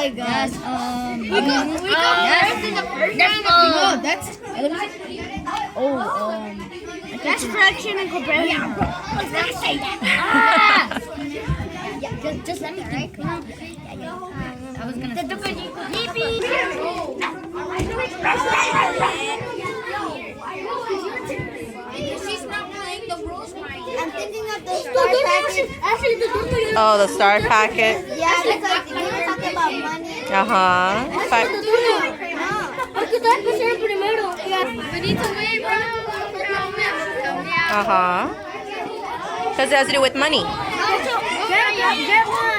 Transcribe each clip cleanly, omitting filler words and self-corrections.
my god. We go first in the first round. No, that's. That's fraction and comparison. Yeah, bro. Let's not say that. Just let me think. I was gonna say she's not playing the rules right. I'm thinking of the STAAR packet. Oh, the STAAR packet. Yeah, because we were talking about money. We need to win, bro. Because it has to do with money. Get one.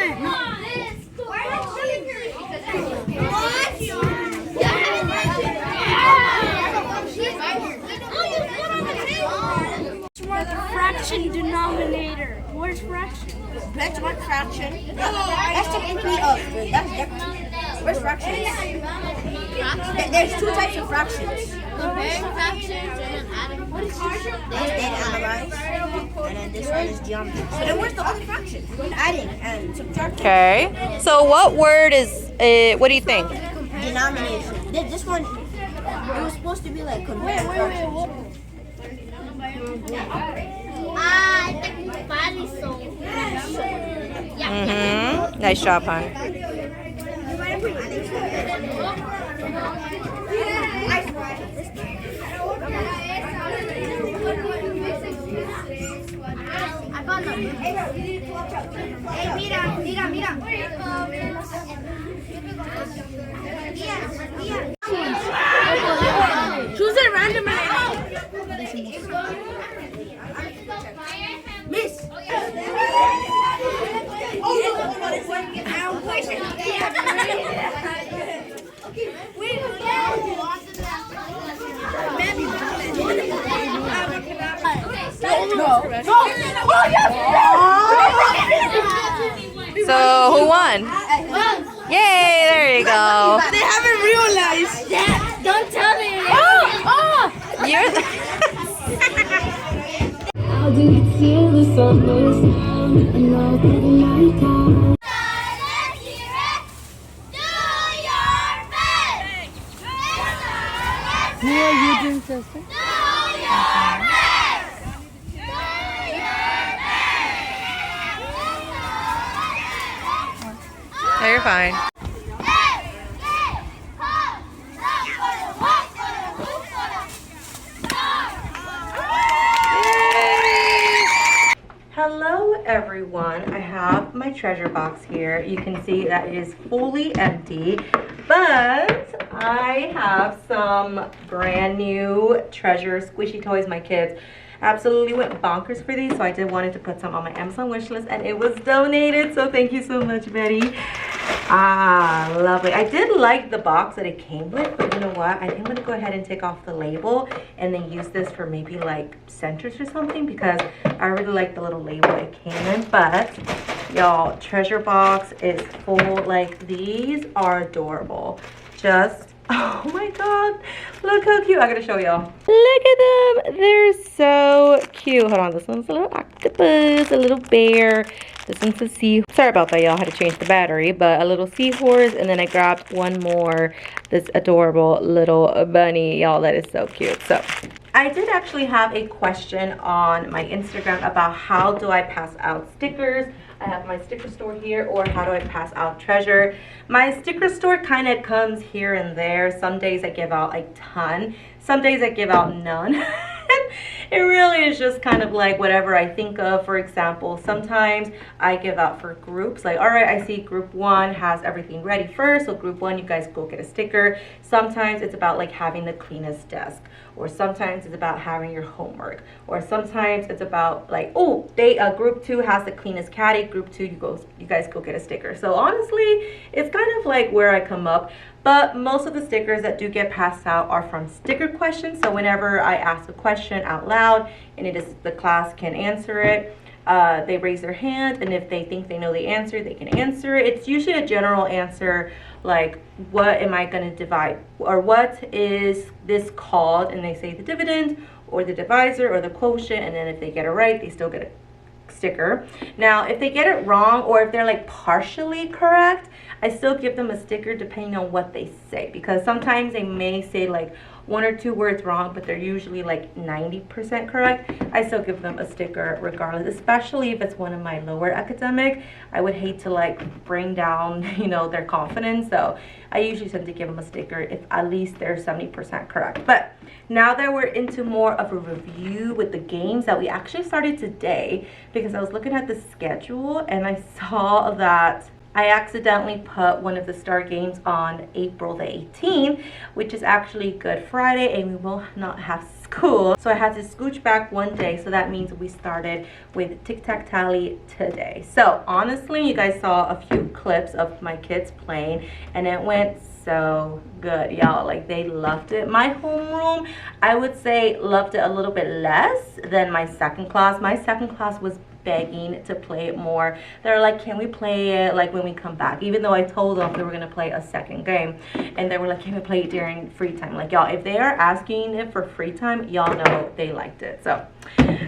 Fraction denominator. Where's fraction? Benchmark fraction. That's technically that's different. Where's fractions? There's two types of fractions. Comparing fractions and then adding. What is fraction? Then analyze. And then this one is geometry. So then where's the other fraction? Adding and subtracting. Okay. So what word is, what do you think? Denomination. This one, it was supposed to be like comparing fractions. I think body so. Nice job, hon. Hey, mira. Choose a random Miss. So who won? Yay, there you go. They haven't realized. Don't tell me. You're How do you feel the sun is down and all through the night time? Yeah, you doing sister? No, you're fine. Hello everyone, I have my treasure box here. You can see that it is fully empty, but I have some brand new treasure squishy toys. My kids absolutely went bonkers for these, so I did wanted to put some on my Amazon wish list, and it was donated, so thank you so much, Betty. Lovely. I did like the box that it came with, but you know what, I think I'm gonna go ahead and take off the label and then use this for maybe like centers or something, because I really like the little label it came in. But y'all, treasure box is full. Like, these are adorable. Just, oh my god, look how cute. I gotta show y'all. Look at them, they're so cute. Hold on, this one's a little octopus, a little bear. This one's a sea. Sorry about that, y'all. Had to change the battery, but a little seahorse, and then I grabbed one more. This adorable little bunny, y'all. That is so cute. So I did actually have a question on my Instagram about how do I pass out stickers. I have my sticker store here, or how do I pass out treasure. My sticker store kind of comes here and there. Some days I give out a ton, some days I give out none. It really is just kind of like whatever I think of. For example, sometimes I give out for groups, like, all right, I see group 1 has everything ready first, so group 1, you guys go get a sticker. Sometimes it's about like having the cleanest desk, or sometimes it's about having your homework, or sometimes it's about like, oh, group 2 has the cleanest caddy, group 2, you guys go get a sticker. So honestly, it's kind of like where I come up. But most of the stickers that do get passed out are from sticker questions. So whenever I ask a question out loud and it is the class can answer it, they raise their hand, and if they think they know the answer, they can answer it. It's usually a general answer, like, what am I going to divide, or what is this called, and they say the dividend or the divisor or the quotient, and then if they get it right, they still get sticker. Now, if they get it wrong or if they're like partially correct, I still give them a sticker depending on what they say, because sometimes they may say like 1 or 2 words wrong, but they're usually like 90% correct. I still give them a sticker regardless, especially if it's one of my lower academic. I would hate to like bring down, you know, their confidence. So I usually tend to give them a sticker if at least they're 70% correct. But now that we're into more of a review with the games that we actually started today, because I was looking at the schedule and I saw that I accidentally put one of the STAAR games on April the 18th, which is actually Good Friday, and we will not have school. So I had to scooch back one day, so that means we started with tic-tac-tally today. So honestly, you guys saw a few clips of my kids playing, and it went so good, y'all. Like, they loved it. My homeroom, I would say, loved it a little bit less than my second class. My second class was begging to play it more. They're like, can we play it like when we come back? Even though I told them we were gonna play a second game, and they were like, can we play it during free time? Like, y'all, if they are asking it for free time, y'all know they liked it. So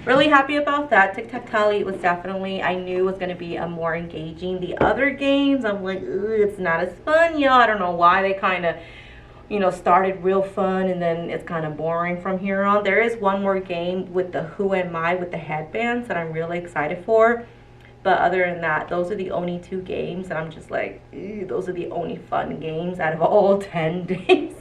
really happy about that. Tic-tac-tally was definitely, I knew was gonna be a more engaging. The other games, I'm like, it's not as fun, y'all. I don't know why they kind of, you know, started real fun and then it's kind of boring from here on. There is one more game with the Who Am I with the headbands that I'm really excited for. But other than that, those are the only 2 games that I'm just like, those are the only fun games out of all 10 days.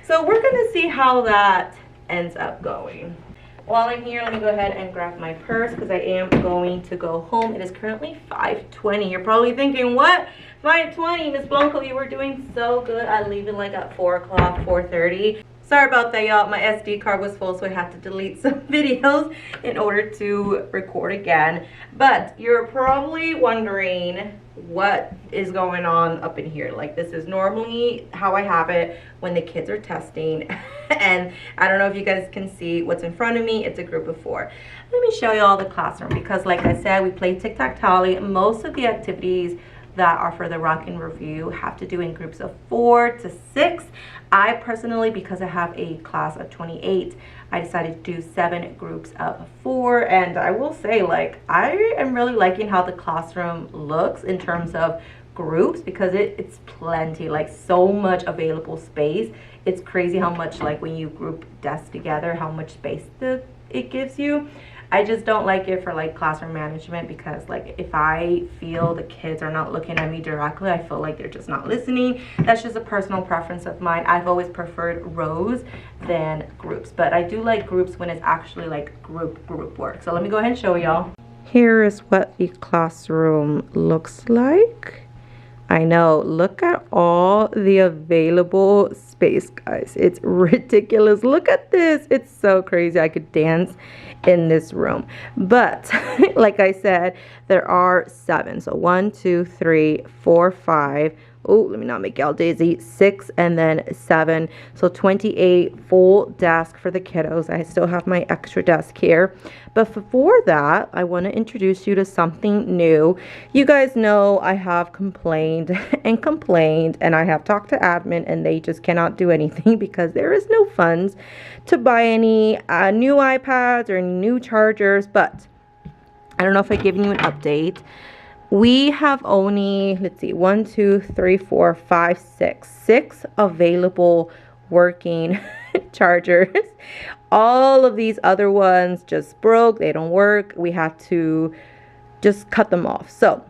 So we're gonna see how that ends up going. While I'm here, let me go ahead and grab my purse because I am going to go home. It is currently 5:20. You're probably thinking, what? 5:20, Miss Blanco, you were doing so good. I leave it like at 4 o'clock, 4:30. Sorry about that, y'all. My SD card was full, so I had to delete some videos in order to record again. But you're probably wondering what is going on up in here. Like, this is normally how I have it when the kids are testing. And I don't know if you guys can see what's in front of me. It's a group of 4. Let me show you all the classroom, because like I said, we play tic-tac-tally. Most of the activities that are for the Rockin' Review have to do in groups of 4 to 6. I personally, because I have a class of 28, I decided to do 7 groups of 4. And I will say, like, I am really liking how the classroom looks in terms of groups, because it's plenty, like so much available space. It's crazy how much, like, when you group desks together, how much space it gives you. I just don't like it for like classroom management, because like if I feel the kids are not looking at me directly, I feel like they're just not listening. That's just a personal preference of mine. I've always preferred rows than groups, but I do like groups when it's actually like group work. So let me go ahead and show y'all. Here is what the classroom looks like. I know, look at all the available space, guys. It's ridiculous. Look at this. It's so crazy. I could dance in this room. But like I said, there are 7. So 1, 2, 3, 4, 5. Oh, let me not make y'all dizzy. 6 and then 7. So 28 full desk for the kiddos. I still have my extra desk here. But before that, I want to introduce you to something new. You guys know I have complained and complained, and I have talked to admin, and they just cannot do anything because there is no funds to buy any new iPads or new chargers. But I don't know if I've given you an update. We have only, let's see, 1, 2, 3, 4, 5, 6 available working chargers. All of these other ones just broke. They don't work. We have to just cut them off. So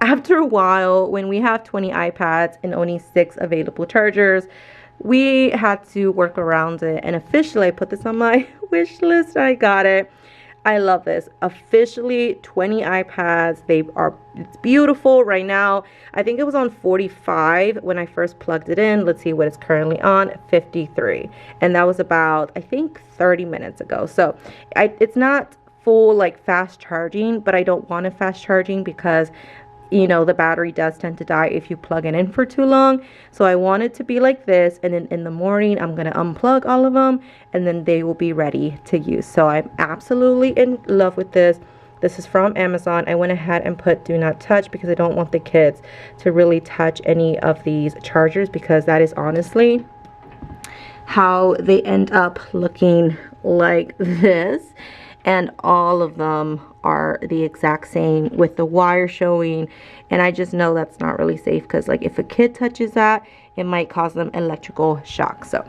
after a while, when we have 20 iPads and only 6 available chargers, we had to work around it. And officially, I put this on my wish list. I got it. I love this. Officially 20 iPads. It's beautiful right now. I think it was on 45 when I first plugged it in. Let's see what it's currently on, 53. And that was about, I think, 30 minutes ago. So it's not full like fast charging, but I don't want it fast charging because, you know, the battery does tend to die if you plug it in for too long. So I want it to be like this, and then in the morning I'm going to unplug all of them, and then they will be ready to use. So I'm absolutely in love with this. This is from Amazon. I went ahead and put do not touch because I don't want the kids to really touch any of these chargers, because that is honestly how they end up looking like this. and all of them are the exact same with the wire showing, and I just know that's not really safe because like if a kid touches that, it might cause them electrical shock. So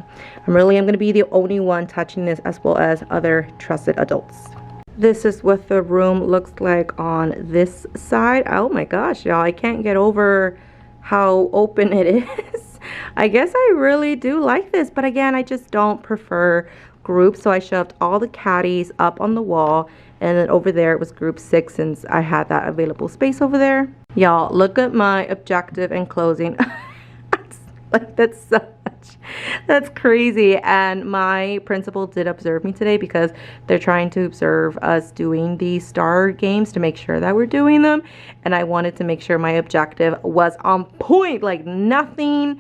I'm going to be the only one touching this, as well as other trusted adults. This is what the room looks like on this side. Oh my gosh, y'all, I can't get over how open it is. I guess I really do like this, but again, I just don't prefer groups, so I shoved all the caddies up on the wall, and then over there it was group 6 since I had that available space over there. Y'all, look at my objective and closing. Like, that's crazy. And my principal did observe me today because they're trying to observe us doing the STAAR games to make sure that we're doing them, and I wanted to make sure my objective was on point, like nothing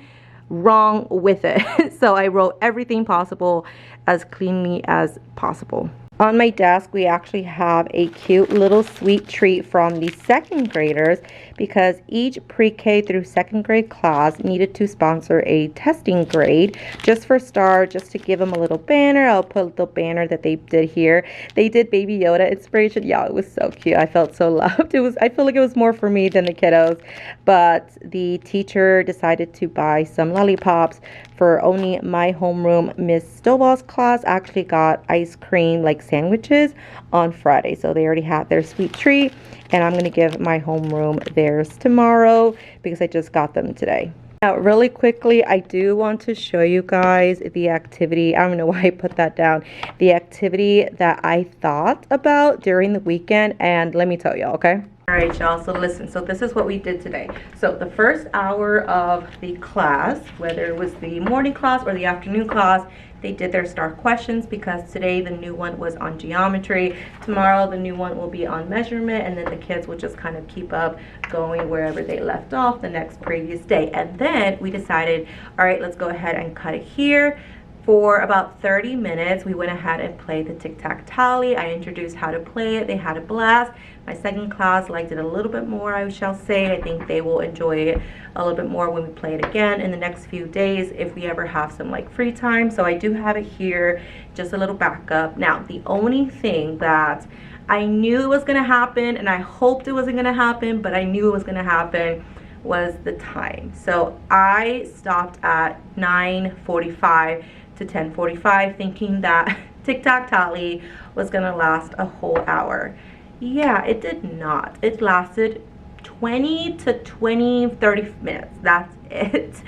wrong with it. So I wrote everything possible as cleanly as possible. On my desk, we actually have a cute little sweet treat from the 2nd graders because each pre-K through 2nd grade class needed to sponsor a testing grade just for STAAR, just to give them a little banner. I'll put the banner that they did here. They did Baby Yoda inspiration. Yeah, it was so cute. I felt so loved. I feel like it was more for me than the kiddos, but the teacher decided to buy some lollipops for only my homeroom. Miss Stovall's class actually got ice cream like sandwiches on Friday, so they already had their sweet treat, and I'm gonna give my homeroom theirs tomorrow because I just got them today. Now, really quickly, I do want to show you guys the activity. I don't know why I put that down. The activity that I thought about during the weekend, and let me tell y'all, okay? All right, y'all, so listen, so this is what we did today. So the first hour of the class, whether it was the morning class or the afternoon class, they did their STAAR questions because today the new one was on geometry. Tomorrow the new one will be on measurement, and then the kids will just kind of keep up going wherever they left off the next previous day. And then we decided, all right, let's go ahead and cut it here. For about 30 minutes, we went ahead and played the tic-tac-tally. I introduced how to play it. They had a blast. My 2nd class liked it a little bit more, I shall say. I think they will enjoy it a little bit more when we play it again in the next few days if we ever have some like free time. So I do have it here, just a little backup. Now, the only thing that I knew was going to happen, and I hoped it wasn't going to happen, but I knew it was going to happen, was the time. So I stopped at 9:45 to 10:45 thinking that tic-tac-tally was gonna last a whole hour. Yeah, it did not. It lasted 20 to 30 minutes. That's it.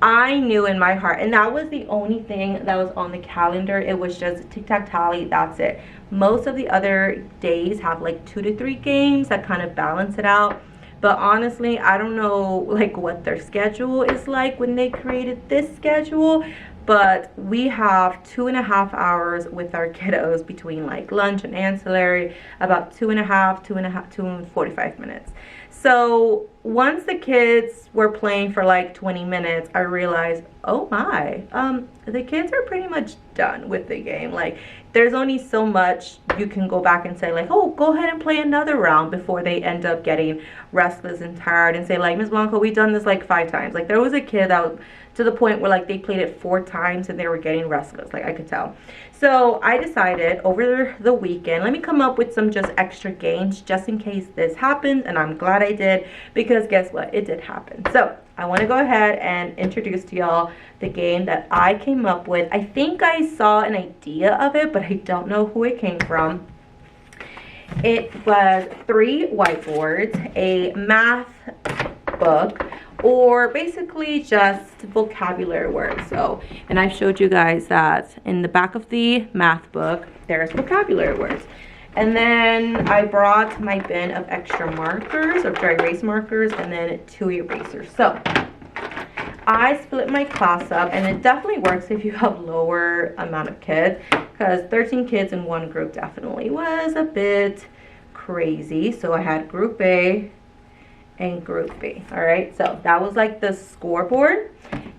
I knew in my heart, and that was the only thing that was on the calendar. It was just tic-tac-tally, that's it. Most of the other days have like 2 to 3 games that kind of balance it out. But honestly, I don't know like what their schedule is like when they created this schedule, but we have 2.5 hours with our kiddos between like lunch and ancillary, about 2.45 minutes. So once the kids were playing for like 20 minutes, I realized, oh my, the kids are pretty much done with the game. Like, there's only so much you can go back and say like, oh, go ahead and play another round before they end up getting restless and tired and say like, Ms. Blanco, we've done this like 5 times. Like, there was a kid that was to the point where like they played it 4 times and they were getting restless, like I could tell. So I decided over the weekend, let me come up with some just extra games just in case this happens, and I'm glad I did, because guess what, it did happen. So I want to go ahead and introduce to y'all the game that I came up with. I think I saw an idea of it, but I don't know who it came from. It was 3 whiteboards, a math book, or basically just vocabulary words. So, and I showed you guys that in the back of the math book, there's vocabulary words. And then I brought my bin of extra markers, or dry erase markers, and then 2 erasers. So I split my class up, and it definitely works if you have lower amount of kids, because 13 kids in one group definitely was a bit crazy. So I had group A and group B. All right, so that was like the scoreboard.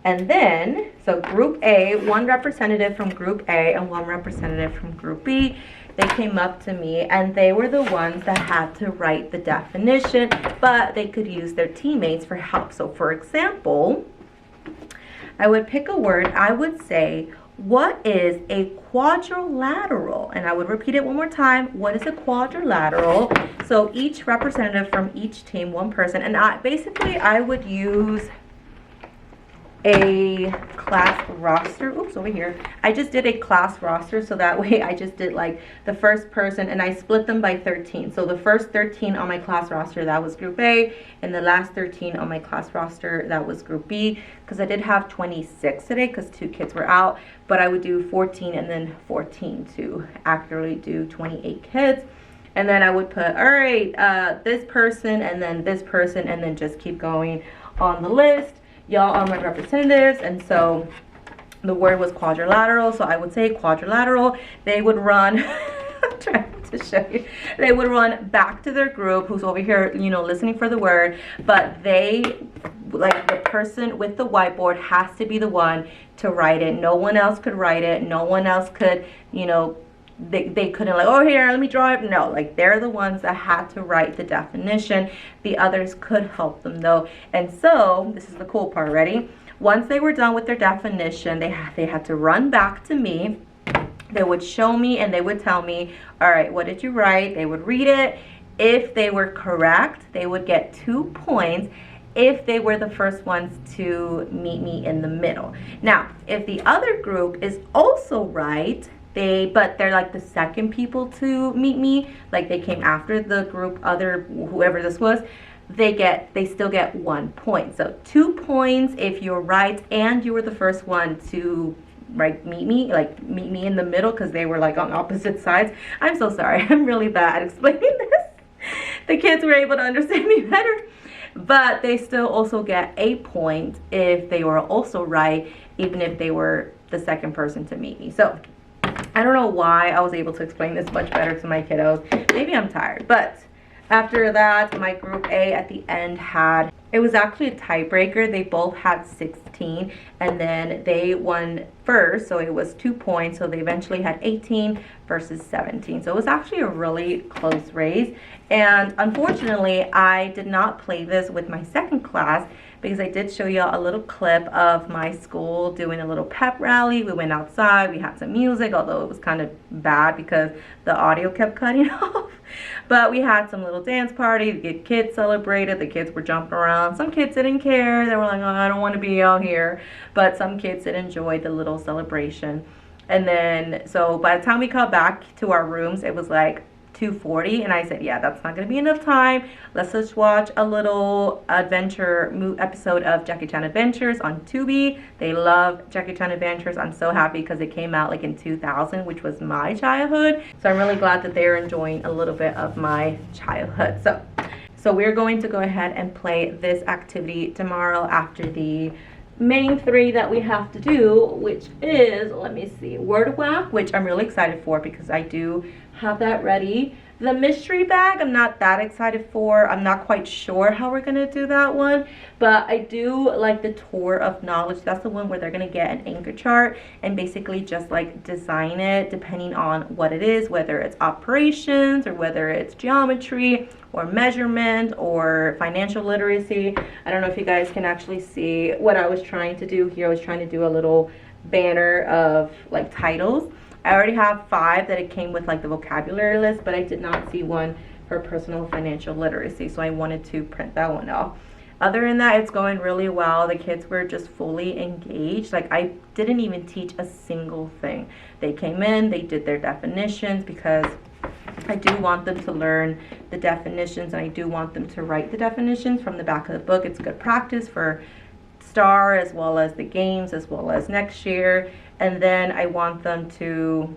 And then, so group A, 1 representative from group A and 1 representative from group B, they came up to me and they were the ones that had to write the definition, but they could use their teammates for help. So for example, I would pick a word. I would say what is a quadrilateral? And I would repeat it one more time. What is a quadrilateral? So each representative from each team, one person, and I would use a class roster. Oops, over here. I just did a class roster, so that way I just did like the first person, and I split them by 13. So the first 13 on my class roster, that was group A, and the last 13 on my class roster, that was group B, because I did have 26 today because 2 kids were out, but I would do 14 and then 14 to accurately do 28 kids. And then I would put, all right, this person, and then this person, and then just keep going on the list. Y'all are my representatives, and so the word was quadrilateral, so I would say quadrilateral. They would run I'm trying to show you. They would run back to their group who's over here, you know, listening for the word, but they, like, the person with the whiteboard has to be the one to write it. No one else could write it. No one else could, you know, they couldn't like, oh, here, let me draw it. No, like, they're the ones that had to write the definition. The others could help them though. And so this is the cool part. Ready? Once they were done with their definition, they had to run back to me. They would show me and they would tell me, all right, what did you write? They would read it. If they were correct, they would get 2 points if they were the first ones to meet me in the middle. Now, if the other group is also right, but they're like the second people to meet me, like they came after the group, whoever this was, they still get 1 point. So 2 points if you're right and you were the first one to meet me in the middle, because they were like on opposite sides. I'm so sorry. I'm really bad at explaining this. The kids were able to understand me better, but they still also get 8 points if they were also right, even if they were the second person to meet me. So I don't know why I was able to explain this much better to my kiddos. Maybe I'm tired. But after that, my group A at the end it was actually a tiebreaker. They both had 16, and then they won first, so it was 2 points. So they eventually had 18 versus 17. So it was actually a really close race. And unfortunately, I did not play this with my second class, because I did show you a little clip of my school doing a little pep rally. We went outside, we had some music, although it was kind of bad because the audio kept cutting off. But we had some little dance party, the kids celebrated, the kids were jumping around. Some kids didn't care, they were like, oh, I don't want to be out here. But some kids did enjoy the little celebration. And then, so by the time we got back to our rooms, it was like 2:40, and I said, yeah, that's not gonna be enough time. Let's just watch a little adventure episode of Jackie Chan Adventures on Tubi. They love Jackie Chan Adventures. I'm so happy because it came out like in 2000, which was my childhood. So I'm really glad that they're enjoying a little bit of my childhood. So we're going to go ahead and play this activity tomorrow after the main 3 that we have to do, which is, let me see, word whack, which I'm really excited for because I do have that ready. The mystery bag, I'm not that excited for. I'm not quite sure how we're gonna do that one, but I do like the tour of knowledge. That's the one where they're gonna get an anchor chart and basically just like design it depending on what it is, whether it's operations or whether it's geometry or measurement or financial literacy. I don't know if you guys can actually see what I was trying to do here. I was trying to do a little banner of like titles. I already have 5 that it came with like the vocabulary list, but I did not see one for personal financial literacy, so I wanted to print that one off. Other than that, it's going really well. The kids were just fully engaged. Like, I didn't even teach a single thing. They came in, they did their definitions, because I do want them to learn the definitions, and I do want them to write the definitions from the back of the book. It's good practice for STAAR, as well as the games, as well as next year. And then I want them to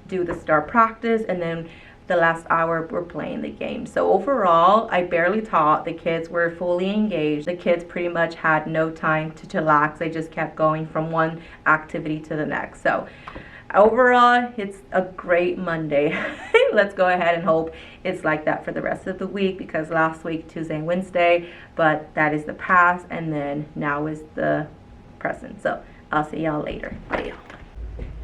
do the STAAR practice, and then the last hour we're playing the game. So overall, I barely taught. The kids were fully engaged. The kids pretty much had no time to chillax. They just kept going from one activity to the next. So overall, it's a great Monday. Let's go ahead and hope it's like that for the rest of the week, because last week, Tuesday and Wednesday, but that is the past, and then now is the present. So I'll see y'all later. Bye, y'all.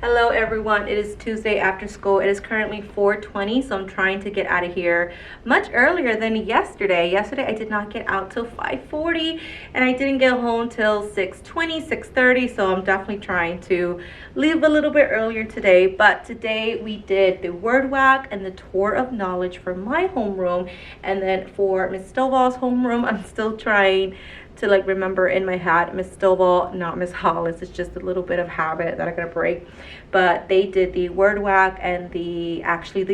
Hello everyone, it is Tuesday after school. It is currently 4:20, so I'm trying to get out of here much earlier than yesterday. Yesterday I did not get out till 5:40 and I didn't get home till 6:20, 6:30, so I'm definitely trying to leave a little bit earlier today. But today we did the word whack and the tour of knowledge for my homeroom, and then for Miss Stovall's homeroom, I'm still trying to like remember in my head Miss Stovall, not Miss Hollis. It's just a little bit of habit that I'm gonna break. But they did the word whack and the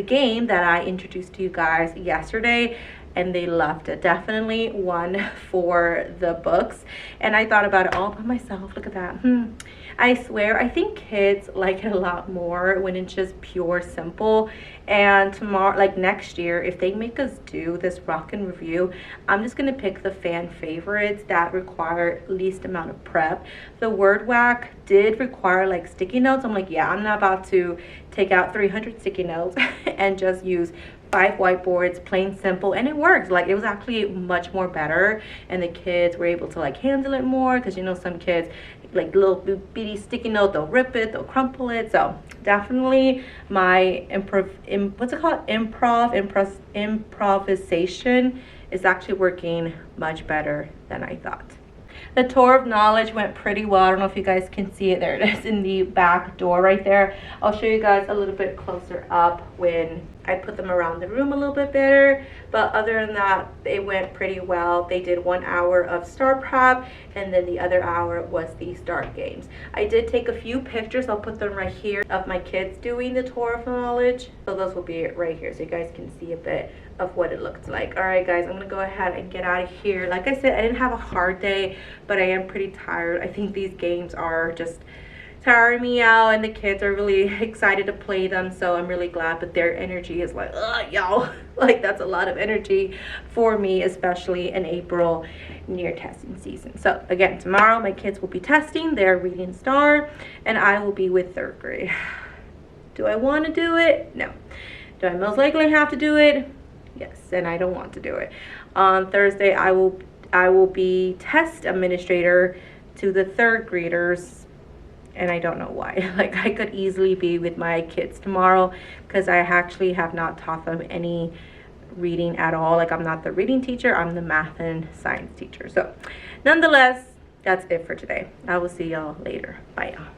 game that I introduced to you guys yesterday, and they loved it. Definitely one for the books. And I thought about it all by myself. Look at that. I swear, I think kids like it a lot more when it's just pure simple. And tomorrow, like next year, if they make us do this rock and review, I'm just gonna pick the fan favorites that require least amount of prep. The word whack did require like sticky notes. I'm like, yeah, I'm not about to take out 300 sticky notes and just use 5 whiteboards, plain simple, and it works. Like, it was actually much more better, and the kids were able to like handle it more, because you know some kids like little bitty sticky note, they'll rip it, they'll crumple it. So definitely my improvisation is actually working much better than I thought. The tour of knowledge went pretty well. I don't know if you guys can see it. There it is in the back door right there. I'll show you guys a little bit closer up when I put them around the room a little bit better. But other than that, it went pretty well. They did 1 hour of STAAR prep, and then the other hour was the STAAR games. I did take a few pictures. I'll put them right here of my kids doing the tour of knowledge. So those will be right here so you guys can see a bit of what it looked like. All right guys, I'm gonna go ahead and get out of here. Like I said, I didn't have a hard day, but I am pretty tired. I think these games are just tiring me out, and the kids are really excited to play them, so I'm really glad. But their energy is like, y'all, like that's a lot of energy for me, especially in April near testing season. So again, tomorrow my kids will be testing. They're reading STAAR, and I will be with 3rd grade. Do I want to do it? No. Do I most likely have to do it? Yes, and I don't want to do it. On Thursday, I will be test administrator to the 3rd graders, and I don't know why. Like, I could easily be with my kids tomorrow because I actually have not taught them any reading at all. Like, I'm not the reading teacher, I'm the math and science teacher. So nonetheless, that's it for today. I will see y'all later. Bye y'all.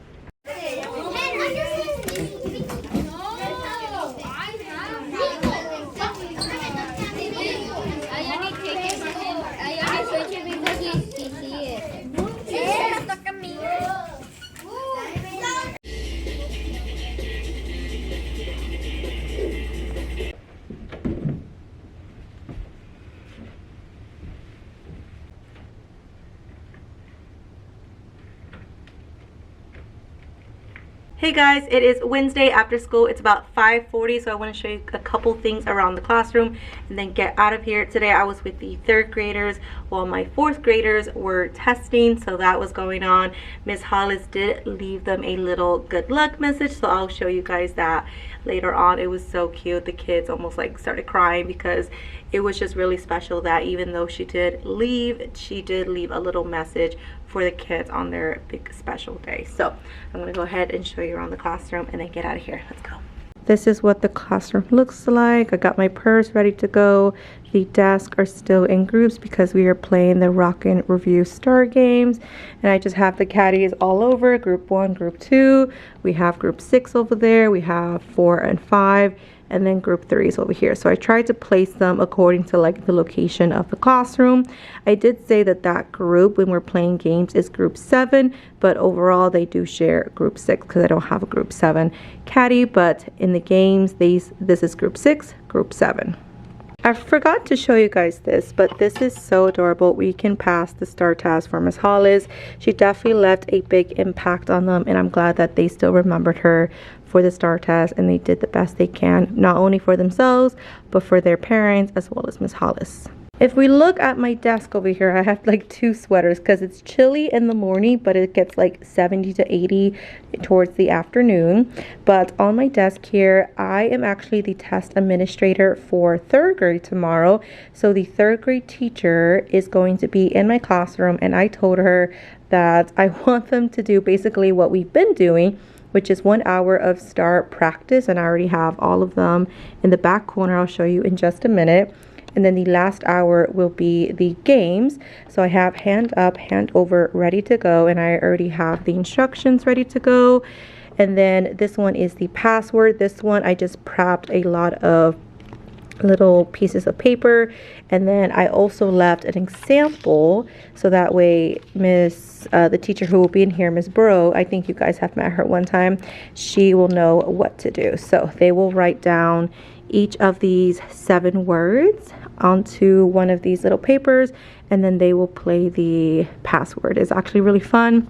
Hey guys, it is Wednesday after school. It's about 5:40, so I want to show you a couple things around the classroom and then get out of here. Today I was with the 3rd graders while my 4th graders were testing, so that was going on. Miss Hollis did leave them a little good luck message, so I'll show you guys that later on. It was so cute. The kids almost like started crying because it was just really special that even though she did leave a little message for the kids on their big special day. So I'm gonna go ahead and show you around the classroom and then get out of here. Let's go. This is what the classroom looks like. I got my purse ready to go. The desks are still in groups because we are playing the Rock and Review STAAR games. And I just have the caddies all over, group 1, group 2. We have group 6 over there. We have 4 and 5. And then group 3 is over here. So I tried to place them according to like the location of the classroom. I did say that that group when we're playing games is group 7, but overall they do share group 6 because I don't have a group 7 caddy, but in the games this is group 6, group 7. I forgot to show you guys this, but this is so adorable. We can pass the STAAR test for Miss Hollis. She definitely left a big impact on them, and I'm glad that they still remembered her for the STAAR test, and they did the best they can, not only for themselves, but for their parents as well as Miss Hollis. If we look at my desk over here, I have like 2 sweaters because it's chilly in the morning, but it gets like 70 to 80 towards the afternoon. But on my desk here, I am actually the test administrator for 3rd grade tomorrow. So the 3rd grade teacher is going to be in my classroom, and I told her that I want them to do basically what we've been doing, which is 1 hour of STAAR practice, and I already have all of them in the back corner. I'll show you in just a minute. And then the last hour will be the games. So I have hand up, hand over ready to go, and I already have the instructions ready to go. And then this one is the password. This one I just prepped a lot of little pieces of paper, and then I also left an example so that way the teacher who will be in here, Miss Burrow, I think you guys have met her one time, she will know what to do. So they will write down each of these 7 words onto one of these little papers, and then they will play the password. It's actually really fun.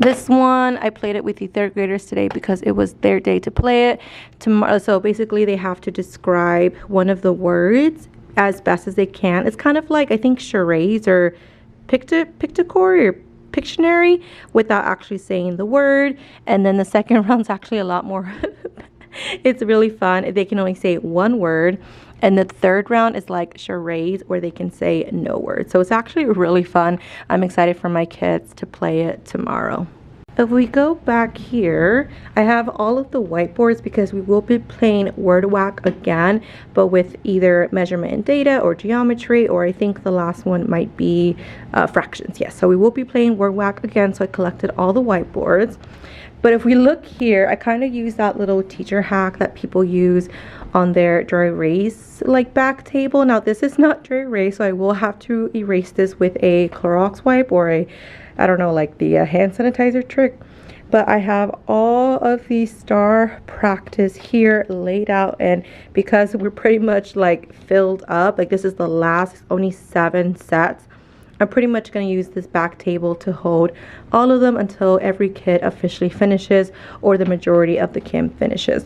This one, I played it with the 3rd graders today because it was their day to play it. Tomorrow, so basically they have to describe one of the words as best as they can. It's kind of like, I think, charades or Pictory or Pictionary without actually saying the word. And then the second round's actually a lot more. It's really fun. They can only say one word. And the 3rd round is like charades where they can say no words. So it's actually really fun. I'm excited for my kids to play it tomorrow. If we go back here, I have all of the whiteboards because we will be playing word whack again, but with either measurement and data or geometry, or I think the last one might be fractions. Yes, so we will be playing word whack again. So I collected all the whiteboards. But if we look here, I kind of use that little teacher hack that people use on their dry erase like back table. Now this is not dry erase, so I will have to erase this with a Clorox wipe or a, I don't know, like the hand sanitizer trick. But I have all of the STAAR practice here laid out, and because we're pretty much like filled up, like this is the last, only 7 sets, I'm pretty much going to use this back table to hold all of them until every kid officially finishes or the majority of the camp finishes.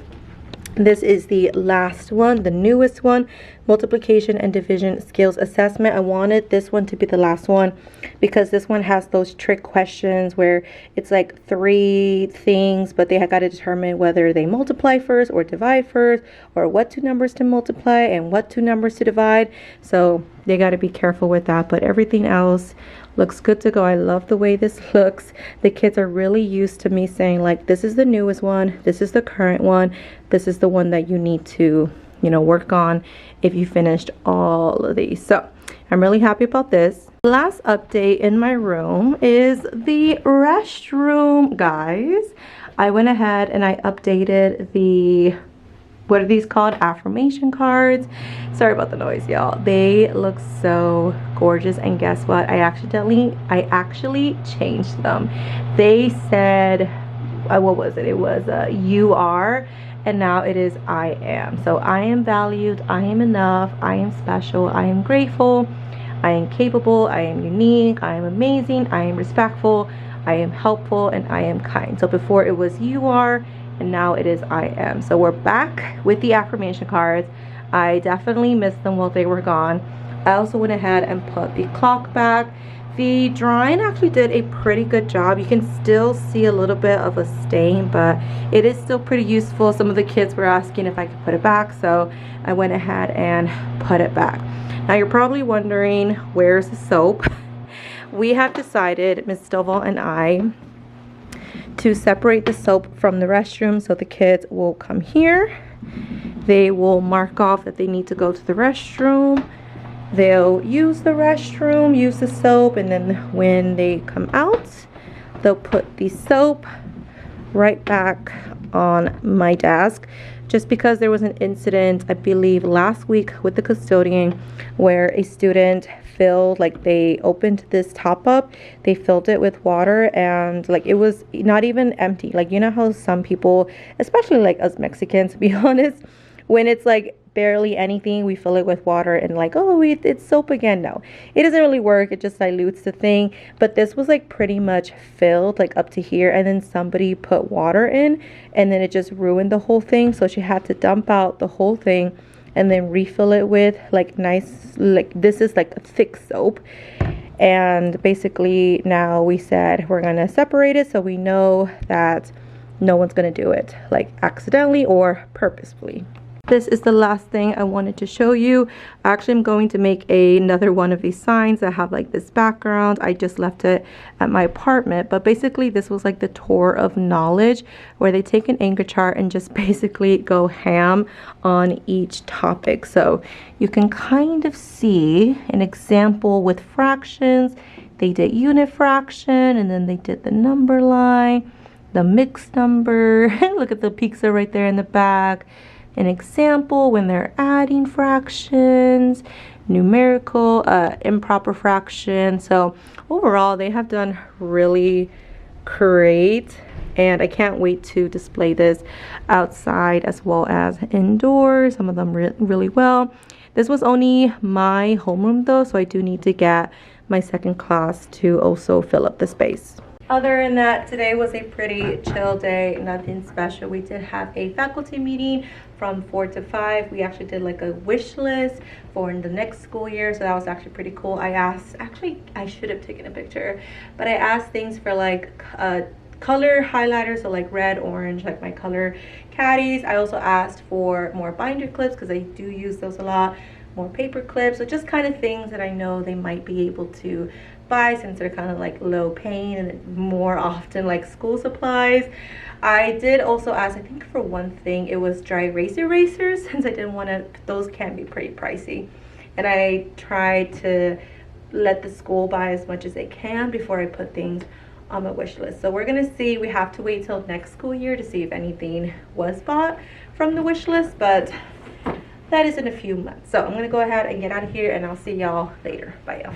This is the last one, the newest one, multiplication and division skills assessment. I wanted this one to be the last one because this one has those trick questions where it's like 3 things, but they have got to determine whether they multiply first or divide first, or what 2 numbers to multiply and what 2 numbers to divide. So they got to be careful with that, but everything else looks good to go. I love the way this looks. The kids are really used to me saying like, this is the newest one, this is the current one, this is the one that you need to, you know, work on if you finished all of these. So I'm really happy about this. Last update in my room is the restroom, guys. I went ahead and I updated the, what are these called, affirmation cards. Sorry about the noise, y'all. They look so gorgeous, and guess what, I actually changed them. They said what was it, was you are, and now it is I am. So I am valued, I am enough, I am special, I am grateful, I am capable, I am unique, I am amazing, I am respectful, I am helpful, and I am kind. So before it was you are, and now it is I am. So we're back with the affirmation cards. I definitely missed them while they were gone. I also went ahead and put the clock back. The drawing actually did a pretty good job. You can still see a little bit of a stain, but it is still pretty useful. Some of the kids were asking if I could put it back, so I went ahead and put it back. Now you're probably wondering, where's the soap? We have decided, Ms. Stovall and I, to separate the soap from the restroom. So the kids will come here, they will mark off that they need to go to the restroom, they'll use the restroom, use the soap, and then when they come out, they'll put the soap right back on my desk. Just because there was an incident, I believe last week with the custodian, where a student filled, like they opened this top up, they filled it with water, and like it was not even empty. Like, you know how some people, especially like us Mexicans, to be honest, when it's like barely anything, we fill it with water and like, oh, it's soap again. No, it doesn't really work. It just dilutes the thing. But this was like pretty much filled like up to here, and then somebody put water in, and then it just ruined the whole thing. So she had to dump out the whole thing and then refill it with like nice, like this is like a thick soap. And basically now we said we're gonna separate it so we know that no one's gonna do it like accidentally or purposefully. this is the last thing I wanted to show you. Actually, I'm going to make another one of these signs that have like this background. I just left it at my apartment, but basically this was like the tour of knowledge, where they take an anchor chart and just basically go ham on each topic. So you can kind of see an example with fractions. They did unit fraction, and then they did the number line, the mixed number. Look at the pizza right there in the back. An example when they're adding fractions, numerical, improper fraction. So overall, they have done really great, and I can't wait to display this outside as well as indoors. Some of them really well. This was only my homeroom though, so I do need to get my second class to also fill up the space. Other than that, today was a pretty chill day, nothing special. We did have a faculty meeting from 4 to 5. We actually did like a wish list for the next school year, so that was actually pretty cool. I asked, actually I should have taken a picture, but I asked things for like color highlighters, so like red, orange, like my color caddies. I also asked for more binder clips because I do use those a lot, more paper clips, so just kind of things that I know they might be able to buy since they're kind of like low paying and more often like school supplies. I did also ask, I think for one thing, it was dry erase erasers, since I didn't want to, those can be pretty pricey, and I tried to let the school buy as much as they can before I put things on my wish list. So we're gonna see, we have to wait till next school year to see if anything was bought from the wish list, but that is in a few months. So I'm gonna go ahead and get out of here, and I'll see y'all later. Bye y'all.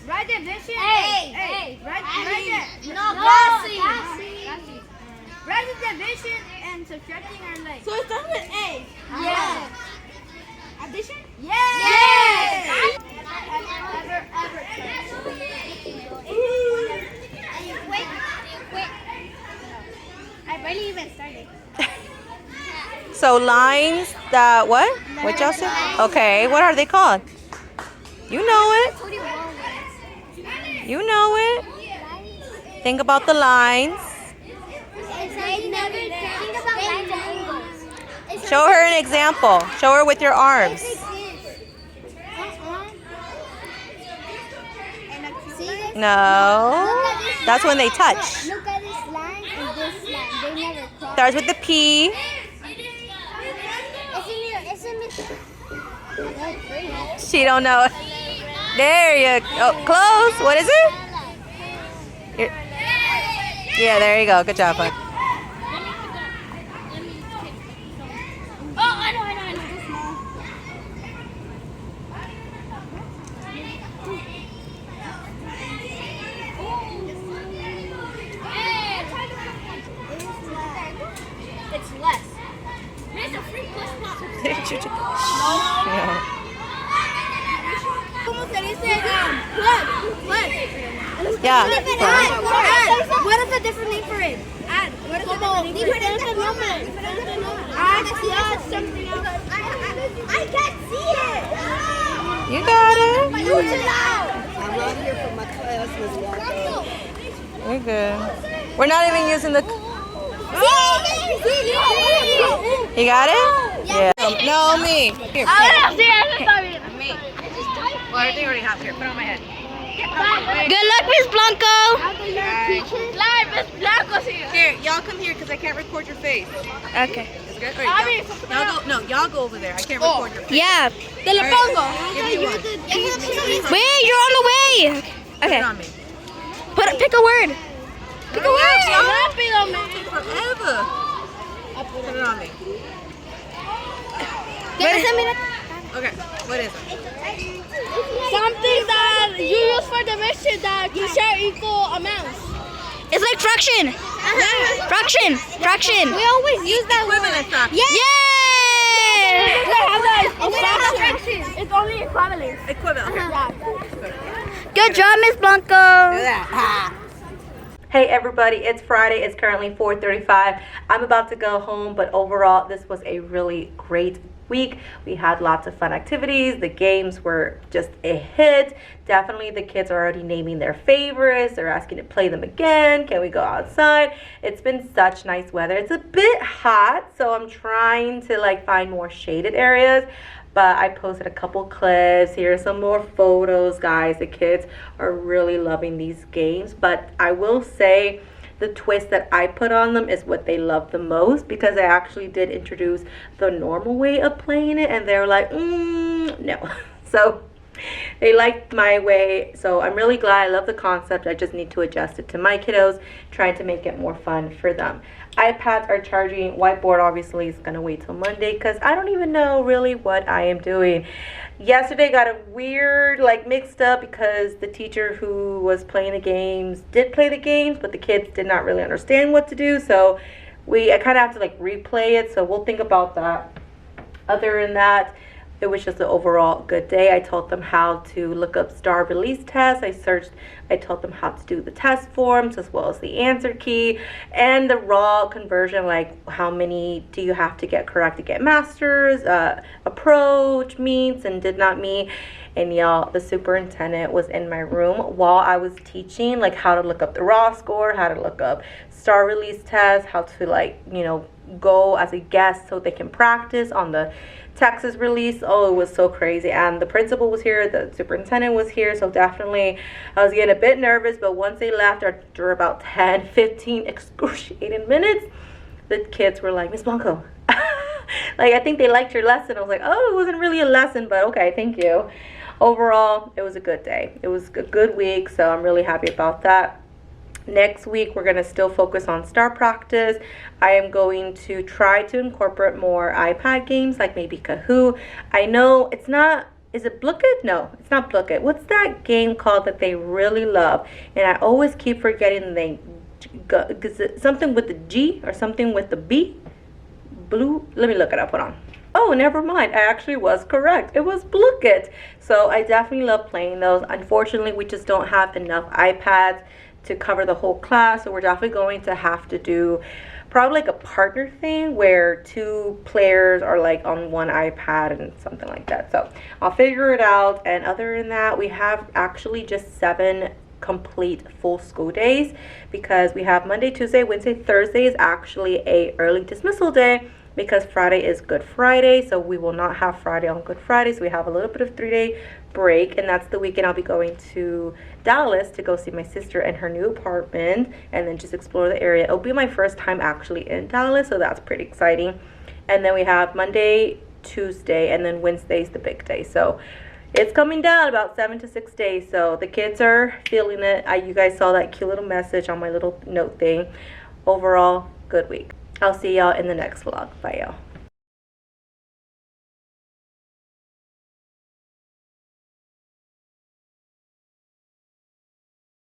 Right division. Hey. Right division and subtracting are like. So it starts with A. Yeah. Addition? Yes. Wait. I barely even started. So lines that what y'all said? Okay, what are they called? You know it. You know it. Think about the lines. Show her an example. Show her with your arms. No. That's when they touch. Look at this line and this line. They never cross. Starts with the P. She don't know it. There you go. Close. What is it? Yeah, there you go. Good job, bud. It's less. There's a free plus Yeah. What is the different name for it? Add. What is the different name for it? Add something else. I can't see it. You got it. I'm not here for my class. We're good. We're not even using the... You got it? Yeah. No, me. Here. Me. Well, I think I already have. Here, put it on my head. Good luck, Miss Blanco. Here, y'all come here because I can't record your face. Okay. Is it good? Right, y'all go over there. I can't record your face. Yeah. Te lo pongo. Give me one. Wait, you're on the way. Put Okay. it on me. Pick a word. Pick a word. It'll take forever. Put it on me. Okay, what is it? Something that you use for division that you share equal amounts. It's like fraction. Fraction. We always use that Equivalent fraction. Yay! It's only equivalent. Equivalent. Yeah. Good job, Miss Blanco. Hey everybody, it's Friday. It's currently 4:35. I'm about to go home, but overall this was a really great week. We had lots of fun activities. The games were just a hit. Definitely the kids are already naming their favorites. They're asking to play them again. Can we go outside? It's been such nice weather. It's a bit hot, so I'm trying to like find more shaded areas. But I posted a couple clips. Here are some more photos, guys. The kids are really loving these games. But I will say the twist that I put on them is what they love the most, because I actually did introduce the normal way of playing it and they were like, no. So they liked my way. So I'm really glad. I love the concept. I just need to adjust it to my kiddos, trying to make it more fun for them. iPads are charging. Whiteboard obviously is going to wait till Monday because I don't even know really what I am doing. Yesterday got a weird, like mixed up, because the teacher who was playing the games did play the games, but the kids did not really understand what to do. So I kind of have to like replay it. So we'll think about that. Other than that, it was just an overall good day. I taught them how to look up STAAR release tests. I taught them how to do the test forms as well as the answer key and the raw conversion, like how many do you have to get correct to get masters, approach, meets, and did not meet. And y'all, the superintendent was in my room while I was teaching, like how to look up the raw score, how to look up STAAR release tests, how to like, you know, go as a guest so they can practice on the Texas release. Oh, it was so crazy. And the principal was here, the superintendent was here, so definitely I was getting a bit nervous. But once they left after about 10-15 excruciating minutes, the kids were like, Miss Blanco, like, I think they liked your lesson. I was like, oh, it wasn't really a lesson, but okay, thank you. Overall, it was a good day. It was a good week, so I'm really happy about that. Next week, we're going to still focus on STAAR practice. I am going to try to incorporate more iPad games, like maybe Kahoot. I know it's not, is it Blooket? No, it's not Blooket. What's that game called that they really love? And I always keep forgetting the name. Something with the G or something with the B? Blue? Let me look it up. Hold on. Oh, never mind. I actually was correct. It was Blooket. So I definitely love playing those. Unfortunately, we just don't have enough iPads to cover the whole class, so we're definitely going to have to do probably like a partner thing where 2 players are like on one iPad and something like that. So I'll figure it out. And other than that, we have actually just 7 complete full school days, because we have Monday, Tuesday, Wednesday, Thursday is actually a early dismissal day, because Friday is Good Friday, so we will not have Friday on Good Friday. So we have a little bit of 3-day break, and that's the weekend I'll be going to Dallas to go see my sister in her new apartment and then just explore the area. It'll be my first time actually in Dallas, so that's pretty exciting. And then we have Monday, Tuesday, and then Wednesday's the big day. So it's coming down about 7 to 6 days, so the kids are feeling it. You guys saw that cute little message on my little note thing. Overall, good week. I'll see y'all in the next vlog. Bye, y'all.